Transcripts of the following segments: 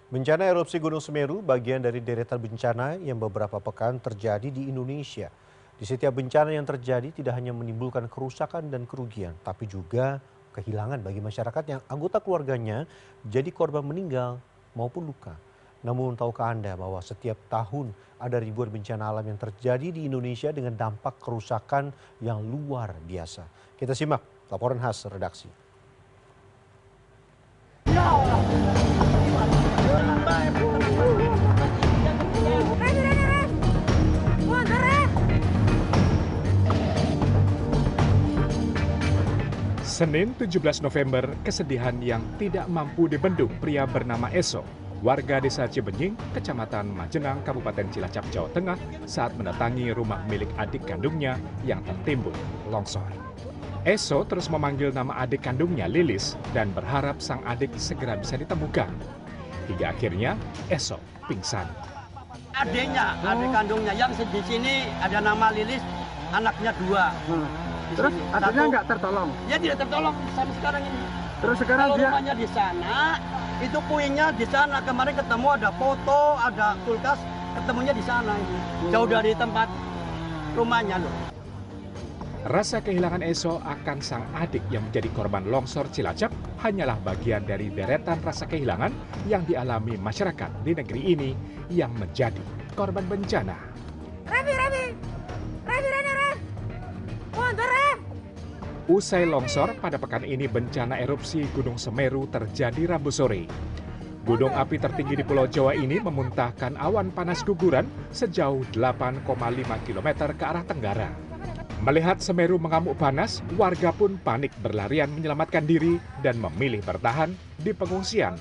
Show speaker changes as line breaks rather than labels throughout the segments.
Bencana erupsi Gunung Semeru bagian dari deretan bencana yang beberapa pekan terjadi di Indonesia. Di setiap bencana yang terjadi tidak hanya menimbulkan kerusakan dan kerugian, tapi juga kehilangan bagi masyarakat yang anggota keluarganya jadi korban meninggal maupun luka. Namun tahukah Anda bahwa setiap tahun ada ribuan bencana alam yang terjadi di Indonesia dengan dampak kerusakan yang luar biasa. Kita simak laporan khas redaksi.
Senin 17 November, kesedihan yang tidak mampu dibendung pria bernama Eso, warga desa Cibenying, kecamatan Majenang, Kabupaten Cilacap, Jawa Tengah, saat mendatangi rumah milik adik kandungnya yang tertimbun longsor. Eso terus memanggil nama adik kandungnya Lilis dan berharap sang adik segera bisa ditemukan. Hingga akhirnya Eso pingsan.
Adik kandungnya yang di sini ada nama Lilis, anaknya 2.
Terus adiknya nggak tertolong?
Ya tidak tertolong sampai sekarang ini.
Terus sekarang
kalau
dia
rumahnya di sana, itu puingnya di sana. Kemarin ketemu ada foto, ada kulkas, ketemunya di sana. Jauh dari tempat rumahnya loh.
Rasa kehilangan Eso akan sang adik yang menjadi korban longsor Cilacap hanyalah bagian dari deretan rasa kehilangan yang dialami masyarakat di negeri ini yang menjadi korban bencana. Usai longsor, pada pekan ini bencana erupsi Gunung Semeru terjadi Rabu sore. Gunung api tertinggi di Pulau Jawa ini memuntahkan awan panas guguran sejauh 8,5 km ke arah tenggara. Melihat Semeru mengamuk panas, warga pun panik berlarian menyelamatkan diri dan memilih bertahan di pengungsian.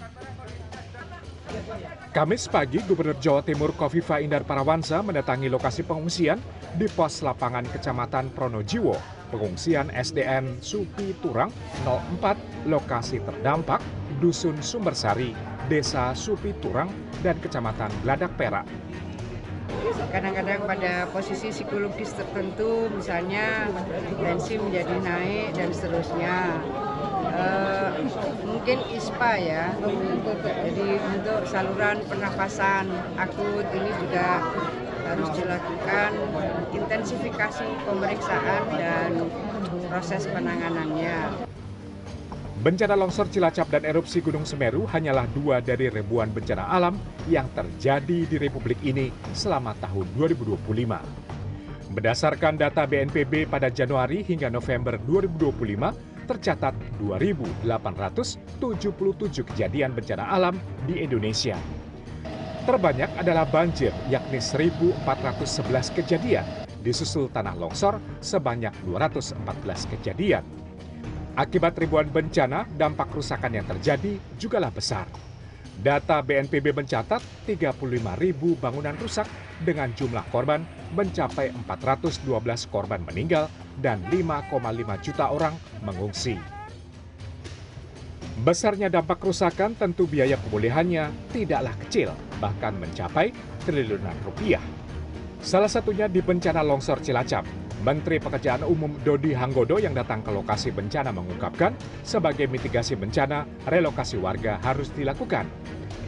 Kamis pagi, Gubernur Jawa Timur Kofifa Indar Parawansa mendatangi lokasi pengungsian di pos lapangan Kecamatan Pronojiwo, pengungsian SDN Supi Turang 04, lokasi terdampak Dusun Sumbersari, Desa Supi Turang, dan Kecamatan Gladak Perak.
Kadang-kadang pada posisi psikologis tertentu, misalnya tensi menjadi naik dan seterusnya. Mungkin ISPA ya, jadi untuk saluran pernafasan akut ini juga harus dilakukan intensifikasi pemeriksaan dan proses penanganannya.
Bencana longsor Cilacap dan erupsi Gunung Semeru hanyalah 2 dari ribuan bencana alam yang terjadi di Republik ini selama tahun 2025. Berdasarkan data BNPB pada Januari hingga November 2025, tercatat 2.877 kejadian bencana alam di Indonesia. Terbanyak adalah banjir, yakni 1.411 kejadian, disusul tanah longsor sebanyak 214 kejadian. Akibat ribuan bencana, dampak kerusakan yang terjadi jugalah besar. Data BNPB mencatat 35.000 bangunan rusak dengan jumlah korban mencapai 412 korban meninggal dan 5,5 juta orang mengungsi. Besarnya dampak kerusakan tentu biaya pemulihannya tidaklah kecil, bahkan mencapai triliunan rupiah. Salah satunya di bencana longsor Cilacap. Menteri Pekerjaan Umum Dodi Hanggodo yang datang ke lokasi bencana mengungkapkan sebagai mitigasi bencana, relokasi warga harus dilakukan.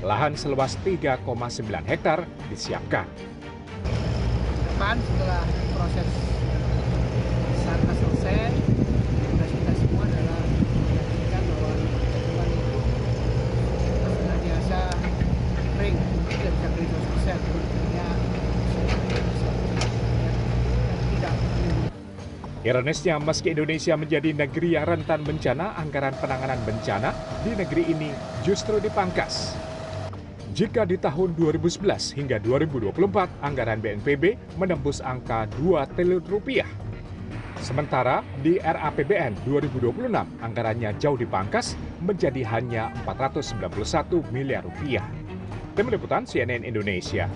Lahan seluas 3,9 hektar disiapkan.
depan setelah proses sana selesai, tugas kita semua adalah memastikan bahwa lingkungan itu senantiasa kering, tidak bisa kering 100%, artinya tidak.
Ironisnya, meski Indonesia menjadi negeri yang rentan bencana, anggaran penanganan bencana di negeri ini justru dipangkas. Jika di tahun 2011 hingga 2024, anggaran BNPB menembus angka 2 triliun rupiah. Sementara di RAPBN 2026, anggarannya jauh dipangkas menjadi hanya 491 miliar rupiah. Tim Liputan CNN Indonesia.